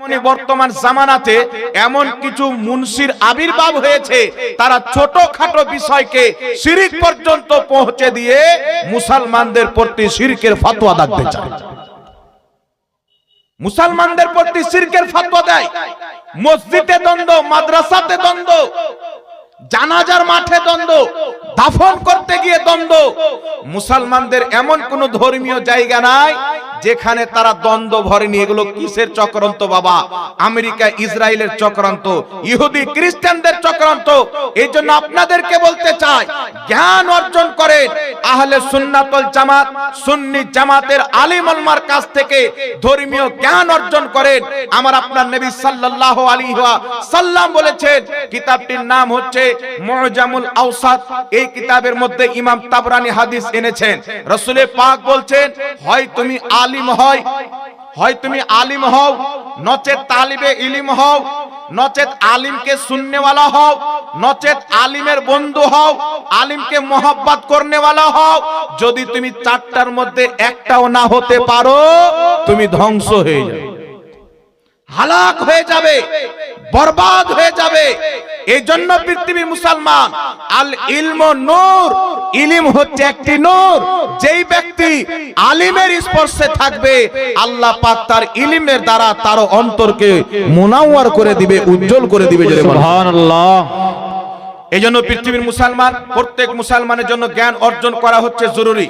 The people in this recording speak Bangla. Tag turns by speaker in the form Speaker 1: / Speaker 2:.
Speaker 1: তেমনি বর্তমান জামানাতে এমন কিছু মুনশির আবির্ভাব হয়েছে, তারা ছোটখাটো বিষয়কে শিরক পর্যন্ত পৌঁছে দিয়ে মুসলমানদের প্রতি শিরকের ফতোয়া দিতে চায়। মুসলমানদের প্রতি শিরকের ফতোয়া দেয়। মসজিদে দ্বন্দ্ব, মাদ্রাসাতে দ্বন্দ্ব, জানাজার মাঠে দ্বন্দ্ব, দাফন করতে গিয়ে দ্বন্দ্ব। মুসলমানদের এমন কোন ধর্মীয় জায়গা নাই যেখানে তারা দ্বন্দ্ব ভরেনি। এগুলো কিসের চক্রান্ত বাবা? আমেরিকা ইসরায়েলের চক্রান্ত, ইহুদি খ্রিস্টানদের চক্রান্ত। এই জন্য আপনাদেরকে বলতে চাই, জ্ঞান অর্জন করেন আহলে সুন্নাত ওয়াল জামাত, সুন্নি জামাতের আলিম ওলামার কাছ থেকে ধর্মীয় জ্ঞান অর্জন করেন। আমার আপনার নবী সাল্লাল্লাহু আলাইহি ওয়াসাল্লাম বলেছেন, কিতাবটির নাম হচ্ছে মুআজামুল আওসাত। এই কিতাবের মধ্যে ইমাম তাবরানী হাদিস এনেছেন। রাসূল পাক বলছেন, হয় তুমি আলিম হও, নচেত তালিবে ইলম হও, নচেত আলিমকে সুন্নেওয়ালা হও, নচেত আলিমের বন্ধু হও, আলিমকে মোহাব্বত করনেওয়ালা হও। যদি তুমি চারটার মধ্যে একটাও না হতে পারো, তুমি ধ্বংস হয়ে যাবে, হালাক হয়ে যাবে, বরবাদ হয়ে যাবে। এই জন্য পৃথিবীর মুসলমান, আল ইলম নূর, ইলম হচ্ছে একটি নূর। যেই ব্যক্তি আলিমের স্পর্শে থাকবে, আল্লাহ পাক তার ইলমের দ্বারা তার অন্তরকে মুনাওয়ার করে দিবে, উজ্জ্বল করে দিবে। সুবহানাল্লাহ। এই জন্য পৃথিবীর মুসলমান, প্রত্যেক মুসলমানের জন্য জ্ঞান অর্জন করা হচ্ছে জরুরি।